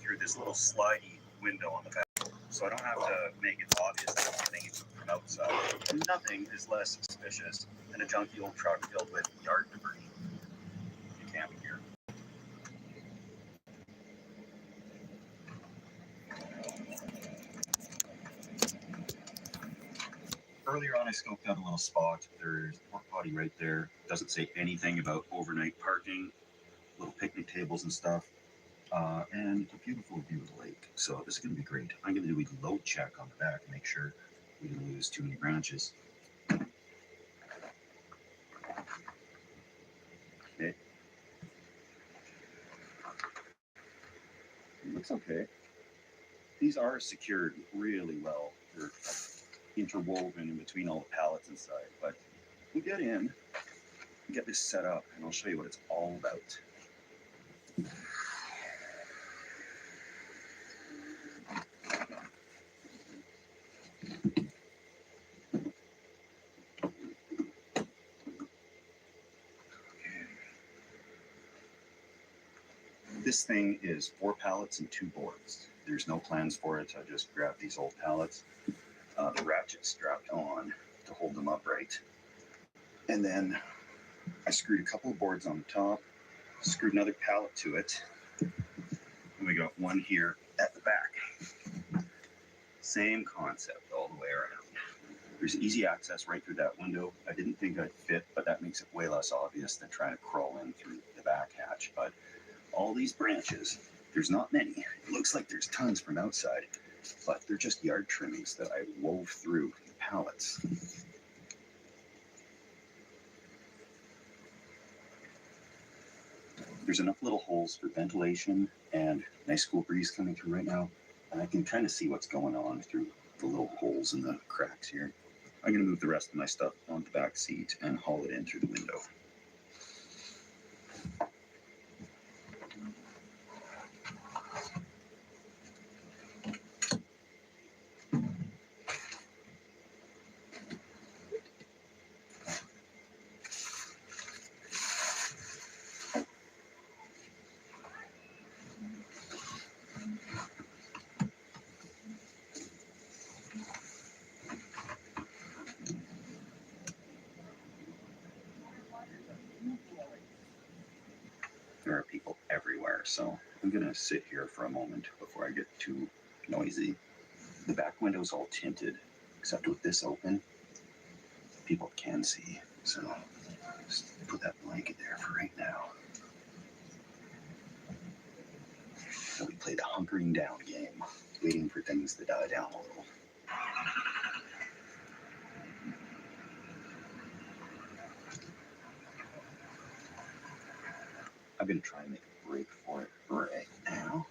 through this little slidey window on the back, so I don't have to make it obvious that I'm getting it from outside. Nothing is less suspicious than a junky old truck filled with yard debris. You camping here. Earlier on, I scoped out a little spot. There's a porta potty right there. Doesn't say anything about overnight parking, little picnic tables and stuff. And it's a beautiful view of the lake. So this is going to be great. I'm going to do a load check on the back and make sure we didn't lose too many branches. Okay. It looks okay. These are secured really well. They're interwoven in between all the pallets inside. But we'll get in, get this set up, and I'll show you what it's all about. This thing is 4 pallets and 2 boards. There's no plans for it. I just grabbed these old pallets. The ratchet strapped on to hold them upright. And then I screwed a couple of boards on the top, screwed another pallet to it, and we got one here at the back. Same concept all the way around. There's easy access right through that window. I didn't think I'd fit, but that makes it way less obvious than trying to crawl in through the back hatch. But all these branches, there's not many. It looks like there's tons from outside, but they're just yard trimmings that I wove through the pallets. There's enough little holes for ventilation and nice cool breeze coming through right now. And I can kind of see what's going on through the little holes in the cracks here. I'm going to move the rest of my stuff onto the back seat and haul it in through the window. There are people everywhere, so I'm going to sit here for a moment before I get too noisy. The back window's all tinted, except with this open, people can see. So just put that blanket there for right now. So we play the hunkering down game, waiting for things to die down a little. I'm going to try and make a break for it right now.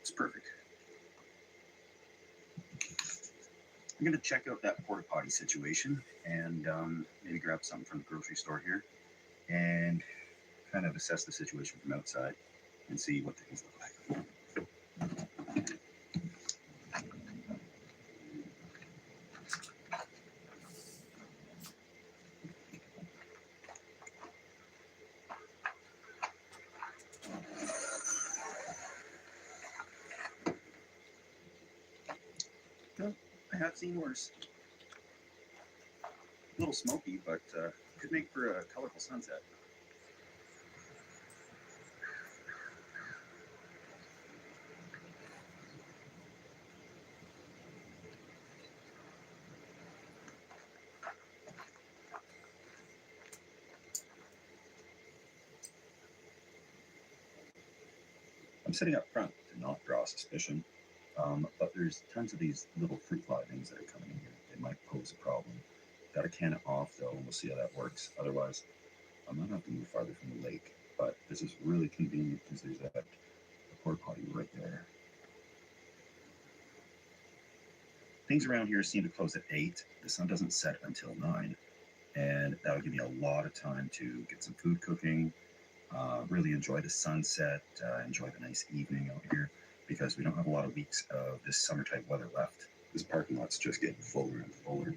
It's perfect. I'm going to check out that porta potty situation and maybe grab something from the grocery store here and kind of assess the situation from outside and see what things look like. Well, I have seen worse. A little smoky, but could make for a colorful sunset. I'm sitting up front to not draw suspicion, but there's tons of these little fruit fly things that are coming in here. They might pose a problem. Got to can it off though, and we'll see how that works. Otherwise, I might have to move farther from the lake. But this is really convenient because there's that porta potty right there. Things around here seem to close at 8. The sun doesn't set until 9, and that'll give me a lot of time to get some food cooking. Really enjoy the sunset, enjoy the nice evening out here, because we don't have a lot of weeks of this summer type weather left. This parking lot's just getting fuller and fuller.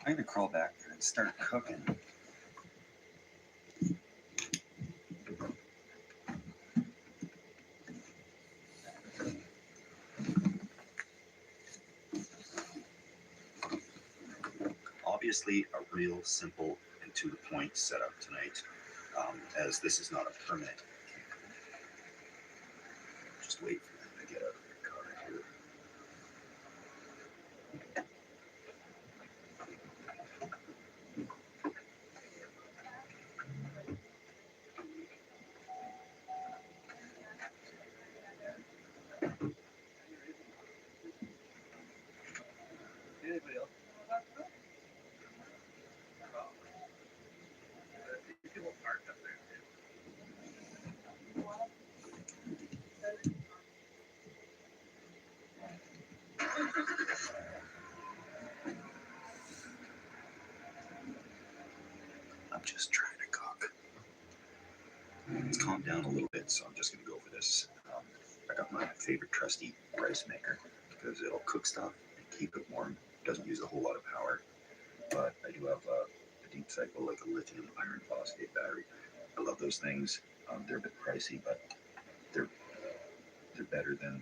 I'm gonna crawl back there and start cooking. Obviously, a real simple and to the point setup tonight, as this is not a permanent. Just wait for them to get out of their car here. Anybody else? People parked up there. I'm just trying to cook. It's calmed down a little bit, so I'm just going to go for this. I got my favorite trusty rice maker because it'll cook stuff and keep it warm. It doesn't use a whole lot of power, but I do have a deep cycle, like a lithium iron phosphate battery. I love those things. They're a bit pricey, but they're better than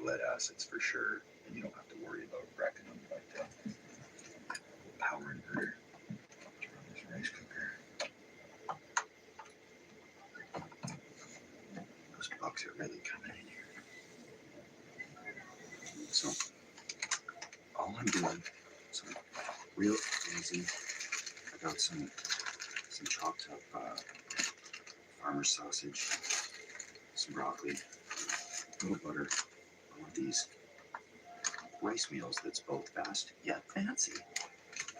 lead acids for sure, and you don't have to worry about wrecking them. But power inverter to run this rice cooker. Those bugs are really coming in here. So all I'm doing, so real easy. I got some chopped up farmer sausage, some broccoli, a little butter. I want these rice meals that's both fast yet fancy.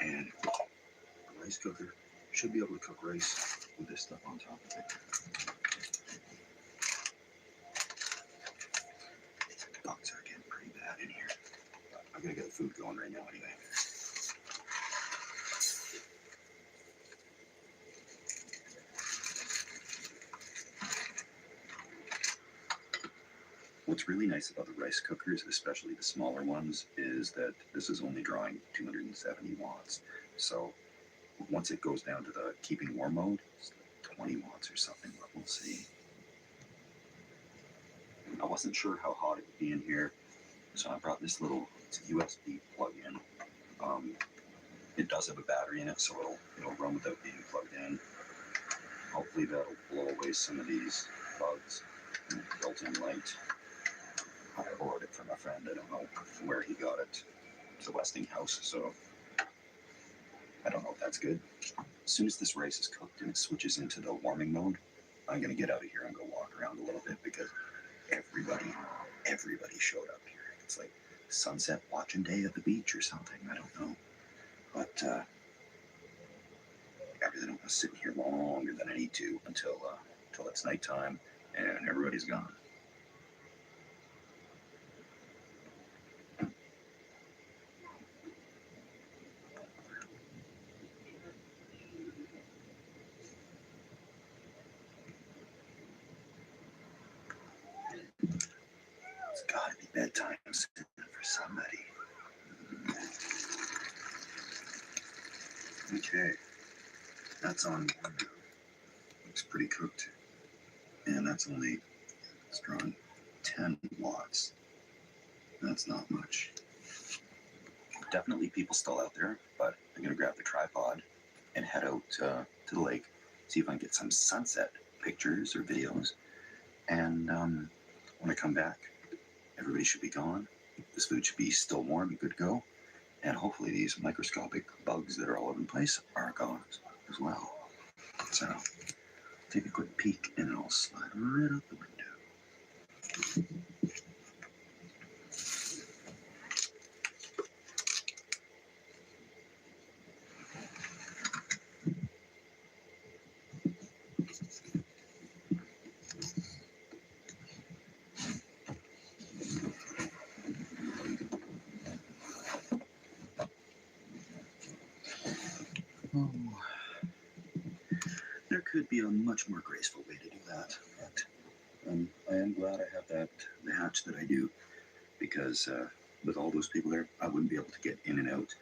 And a rice cooker should be able to cook rice with this stuff on top of it. These bugs are getting pretty bad in here. But I'm gonna get the food going right now anyway. What's really nice about the rice cookers, especially the smaller ones, is that this is only drawing 270 watts. So once it goes down to the keeping warm mode, it's like 20 watts or something, but we'll see. I wasn't sure how hot it would be in here, so I brought this little USB plug-in. It does have a battery in it, so it'll run without being plugged in. Hopefully that'll blow away some of these bugs. Built-in light. I borrowed it from a friend. I don't know where he got it. It's a Westinghouse, so I don't know if that's good. As soon as this rice is cooked and it switches into the warming mode, I'm gonna get out of here and go walk around a little bit because everybody showed up here. It's like sunset watching day at the beach or something. I don't know, but I really don't want to sit here longer than I need to until it's nighttime and everybody's gone. It's gotta be bedtime soon for somebody. Okay, that's on. Looks pretty cooked, and that's only strong 10 watts. That's not much. Definitely people still out there, but I'm gonna grab the tripod and head out to the lake, see if I can get some sunset pictures or videos. And when I come back, everybody should be gone. This food should be still warm and good to go. And hopefully these microscopic bugs that are all over the place are gone as well. So take a quick peek and I'll slide right out the window. Oh, there could be a much more graceful way to do that, but I am glad I have the hatch that I do, because with all those people there, I wouldn't be able to get in and out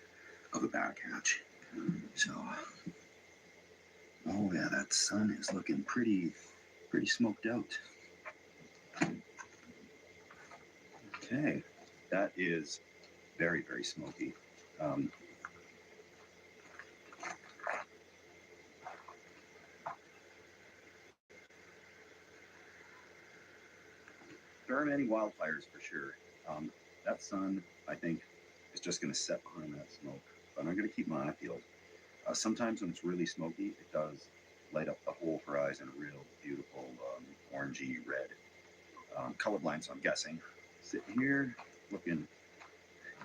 of a back hatch. So, oh yeah, that sun is looking pretty smoked out. Okay, that is very smoky. There aren't any wildfires for sure. That sun, I think, is just going to set behind that smoke. But I'm going to keep my eye peeled. Sometimes when it's really smoky, it does light up the whole horizon, a real beautiful orangey red. Colorblind, so I'm guessing. Sitting here, looking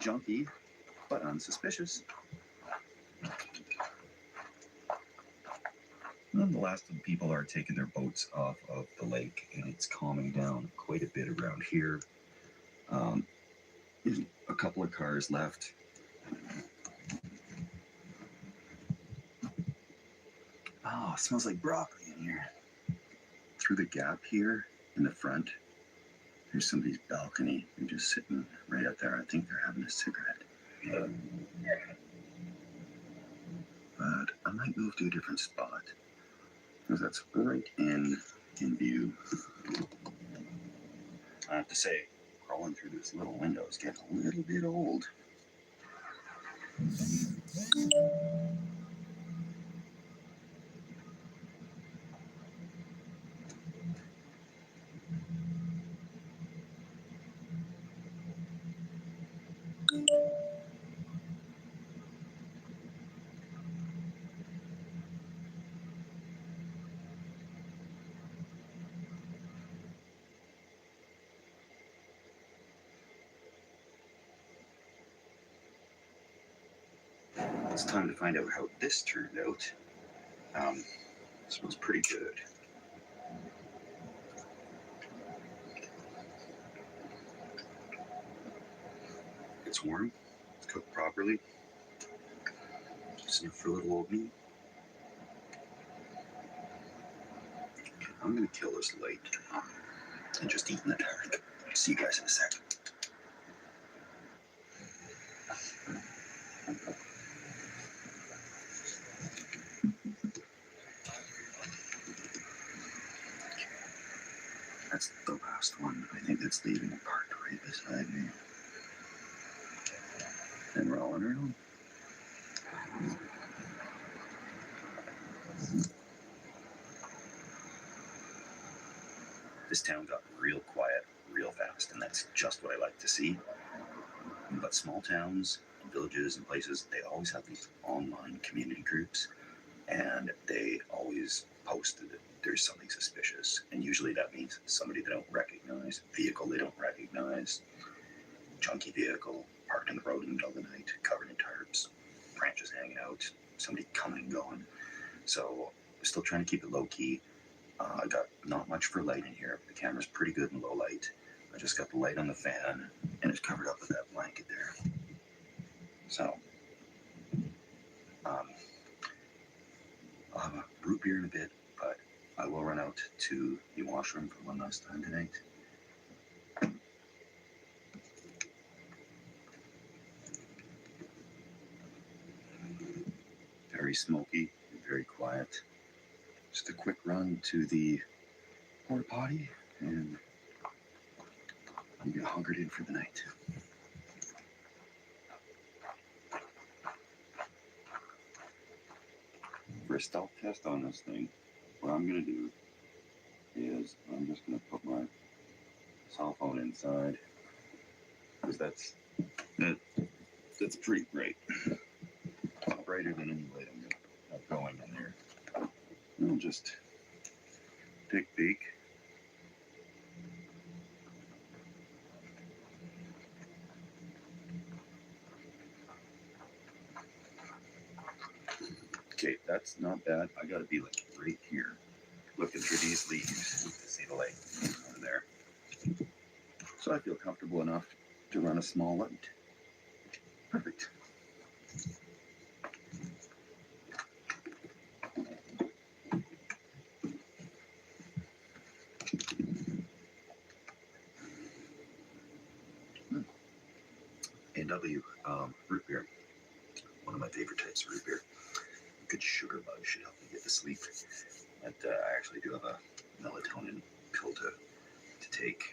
junky, but unsuspicious. And the last of the people are taking their boats off of the lake, and it's calming down quite a bit around here. There's a couple of cars left. Oh, it smells like broccoli in here. Through the gap here in the front, there's somebody's balcony. They're just sitting right out there. I think they're having a cigarette. But I might move to a different spot, because that's right in view. I have to say, crawling through this little window is getting a little bit old. It's time to find out how this turned out. Smells pretty good. It's warm. It's cooked properly. Just enough for a little old meat. I'm gonna kill this light and just eat in the dark. See you guys in a second. That's the last one. I think that's leaving a parked right beside me. And rolling around. This town got real quiet real fast, and that's just what I like to see. But small towns and villages and places, they always have these online community groups, and they always post that there's something suspicious. And usually that means somebody they don't recognize, vehicle they don't recognize, junky vehicle parked in the road in the middle of the night, covered in tarps, branches hanging out, somebody coming and going. So I'm still trying to keep it low key. I got not much for light in here. The camera's pretty good in low light. I just got the light on the fan, and it's covered up with that blanket there. So, I'll have a root beer in a bit, but I will run out to the washroom for one last time tonight. Very smoky, very quiet. Just a quick run to the porta potty, and I'm gonna hunkered in for the night. For a stealth test on this thing, what I'm gonna do is I'm just gonna put my cell phone inside, because that's pretty bright. Brighter than any light I'm gonna have going in there. And I'll just take a peek. Okay, that's not bad. I gotta be like right here, looking through these leaves to see the light over there. So I feel comfortable enough to run a small light. Perfect. A&W root beer, one of my favorite types of root beer. A good sugar bug should help me get to sleep. But I actually do have a melatonin pill to take,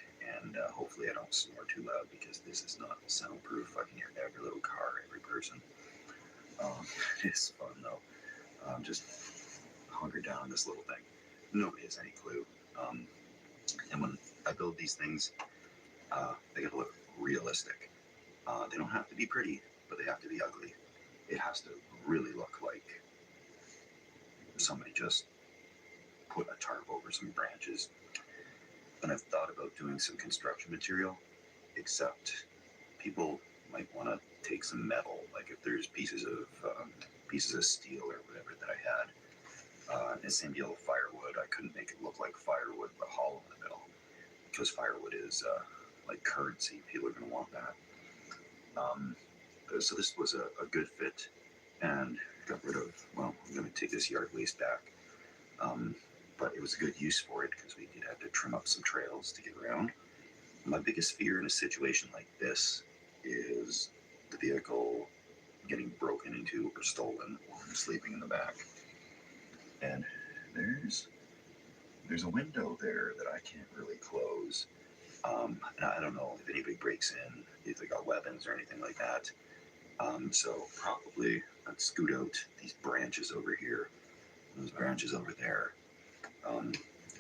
and hopefully I don't snore too loud because this is not soundproof. I can hear every little car, every person. It's fun though. Just hunkered down on this little thing. Nobody has any clue. And when I build these things, they gotta look realistic. They don't have to be pretty, but they have to be ugly. It has to really look like somebody just put a tarp over some branches. And I've thought about doing some construction material, except people might want to take some metal, like if there's pieces of steel or whatever that I had. And same deal with firewood. I couldn't make it look like firewood, but hollow in the middle, because firewood is like currency. People are going to want that. So this was a good fit, and got rid of, well, I'm going to take this yard waste back. But it was a good use for it because we did have to trim up some trails to get around. My biggest fear in a situation like this is the vehicle getting broken into or stolen while I'm sleeping in the back. And there's a window there that I can't really close. And I don't know if anybody breaks in, if they got weapons or anything like that. So probably I'd scoot out these branches over here, those branches over there.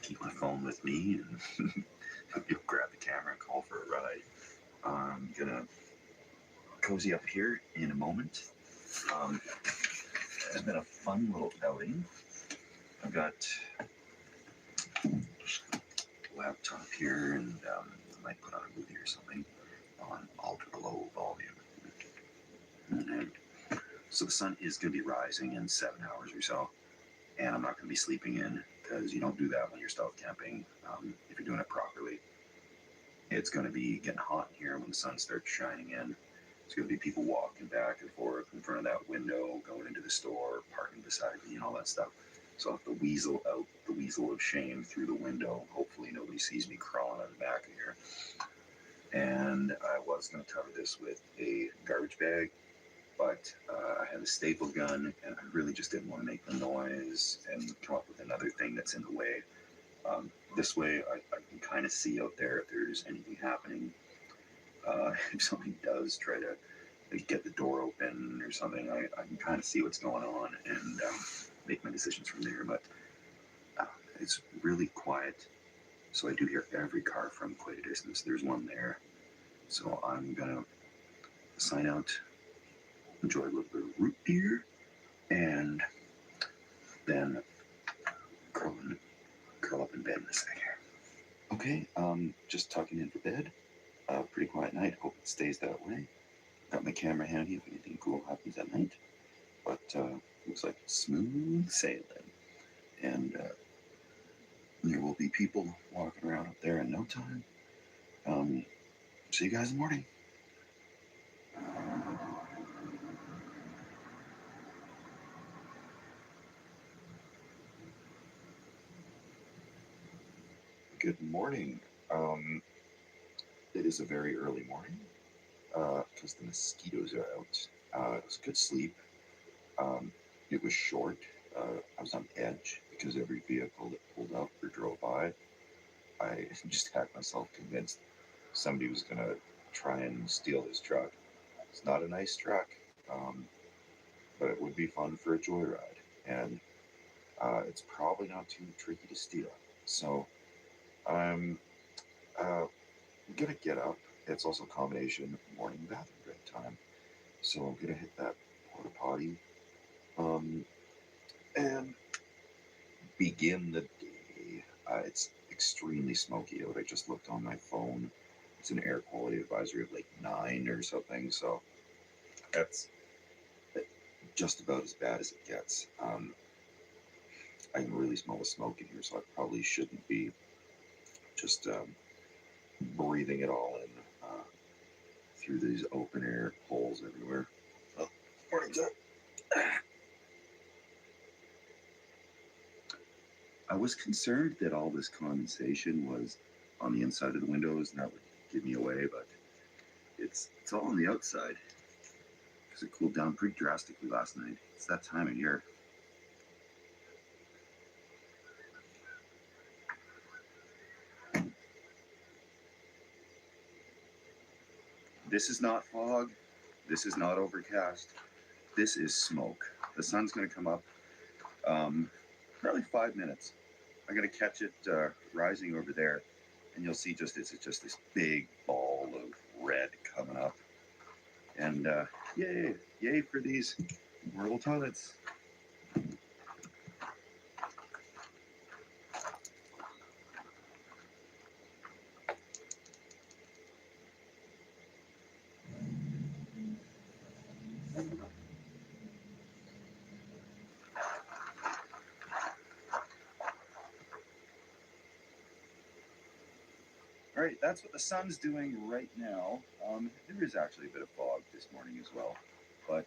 Keep my phone with me, and you'll grab the camera and call for a ride. I'm gonna cozy up here in a moment. It's been a fun little outing. I've got a laptop here, and I might put on a movie or something on ultra low volume. And so the sun is going to be rising in 7 hours or so, and I'm not going to be sleeping in, because you don't do that when you're stealth camping. If you're doing it properly, it's going to be getting hot in here when the sun starts shining in. There's going to be people walking back and forth in front of that window, going into the store, parking beside me, and all that stuff. So I'll have to weasel out the weasel of shame through the window. Hopefully nobody sees me crawling on the back of here. And I was going to cover this with a garbage bag, but I had a staple gun, and I really just didn't want to make the noise and come up with another thing that's in the way. This way, I can kind of see out there if there's anything happening. If somebody does try to get the door open or something, I can kind of see what's going on and make my decisions from there. But it's really quiet, so I do hear every car from quite a distance. There's one there, so I'm gonna sign out, enjoy a little bit of root beer, and then curl up in bed in a second. Okay, just tucking in for bed. Pretty quiet night. Hope it stays that way. Got my camera handy if anything cool happens at night. But looks like smooth sailing. And there will be people walking around up there in no time. See you guys in the morning. Good morning. It is a very early morning because the mosquitoes are out. It was good sleep. It was short. I was on edge because every vehicle that pulled up or drove by, I just had myself convinced somebody was going to try and steal this truck. It's not a nice truck, but it would be fun for a joyride. And it's probably not too tricky to steal. So I'm going to get up. It's also a combination morning bathroom break time. So I'm going to hit that porta potty and begin the day. It's extremely smoky out. I just looked on my phone. It's an air quality advisory of like 9 or something. So that's just about as bad as it gets. I can really smell the smoke in here, so I probably shouldn't be just breathing it all in through these open air holes everywhere. Oh, morning, Jack. I was concerned that all this condensation was on the inside of the windows and that would give me away, but It's all on the outside because it cooled down pretty drastically last night. It's that time of year. This is not fog. This is not overcast. This is smoke. The sun's going to come up probably 5 minutes. I'm going to catch it rising over there, and you'll see it's just this big ball of red coming up. And yay for these portable toilets. All right, that's what the sun's doing right now. There is actually a bit of fog this morning as well, but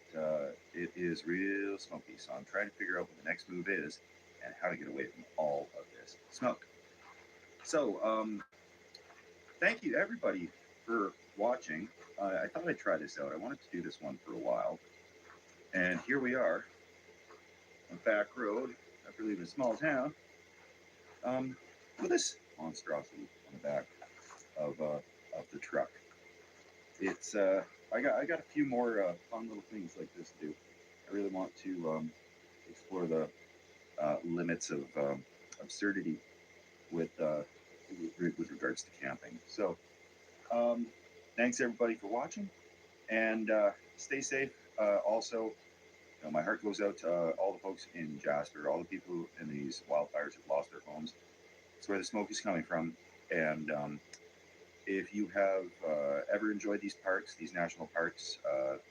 it is real smoky. So I'm trying to figure out what the next move is and how to get away from all of this smoke. So thank you everybody for watching. I thought I'd try this out. I wanted to do this one for a while, and here we are on back road. I believe in a small town with this monstrosity on the back of the truck. It's I got a few more fun little things like this to do. I really want to explore the limits of absurdity with regards to camping. So thanks everybody for watching, and stay safe. Also, my heart goes out to all the folks in Jasper, all the people in these wildfires who've lost their homes. It's where the smoke is coming from, and if you have ever enjoyed these parks, these national parks,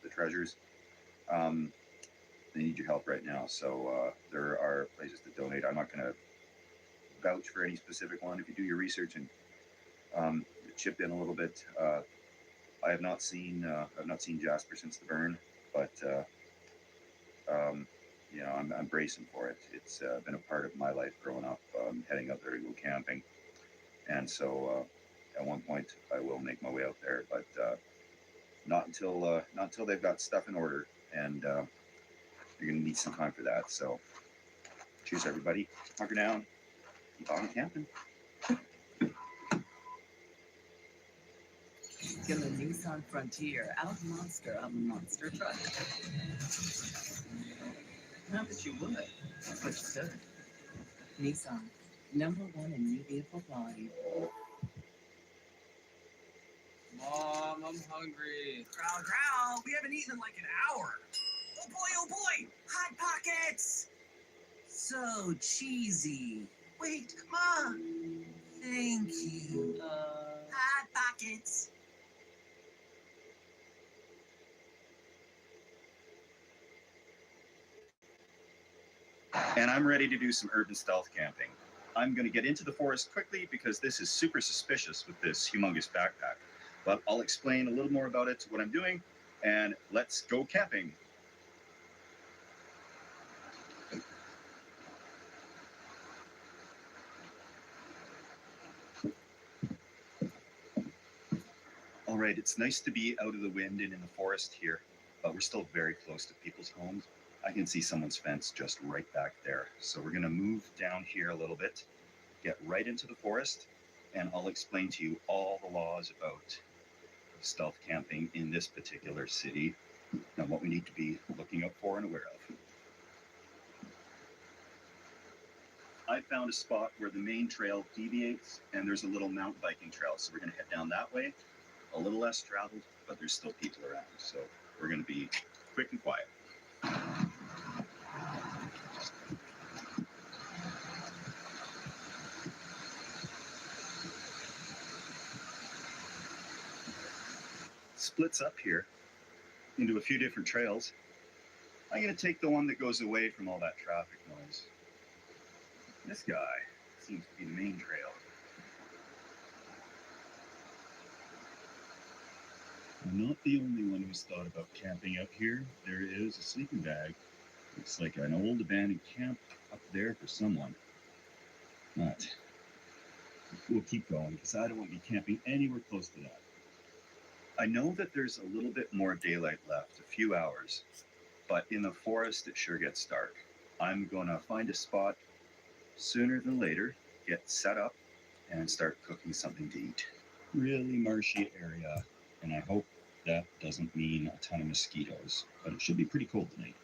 the treasures, they need your help right now. So there are places to donate. I'm not going to vouch for any specific one. If you do your research and chip in a little bit, I have not seen Jasper since the burn, but I'm bracing for it. It's been a part of my life growing up, heading out there to go camping, and so at one point I will make my way out there, but not until they've got stuff in order, and you're going to need some time for that. So cheers everybody, hunker down, keep on camping. Get a Nissan Frontier out monster a monster truck. Not that you would, but you should. Nissan, #1 in new vehicle quality. Mom, I'm hungry. Growl, we haven't eaten in like an hour. Oh boy, Hot Pockets! So cheesy. Wait, Mom. Thank you. Hot Pockets. And I'm ready to do some urban stealth camping. I'm going to get into the forest quickly because this is super suspicious with this humongous backpack. But I'll explain a little more about it, what I'm doing, and let's go camping. All right, it's nice to be out of the wind and in the forest here, but we're still very close to people's homes. I can see someone's fence just right back there. So we're going to move down here a little bit, get right into the forest, and I'll explain to you all the laws about stealth camping in this particular city and what we need to be looking out for and aware of. I found a spot where the main trail deviates and there's a little mountain biking trail. So we're going to head down that way, a little less traveled, but there's still people around. So we're going to be quick and quiet. Splits up here into a few different trails. I'm going to take the one that goes away from all that traffic noise. This guy seems to be the main trail. I'm not the only one who's thought about camping up here. There is a sleeping bag. Looks like an old abandoned camp up there for someone. But we'll keep going because I don't want to be camping anywhere close to that. I know that there's a little bit more daylight left, a few hours, but in the forest it sure gets dark. I'm gonna find a spot sooner than later, get set up, and start cooking something to eat. Really marshy area, and I hope that doesn't mean a ton of mosquitoes, but it should be pretty cold tonight.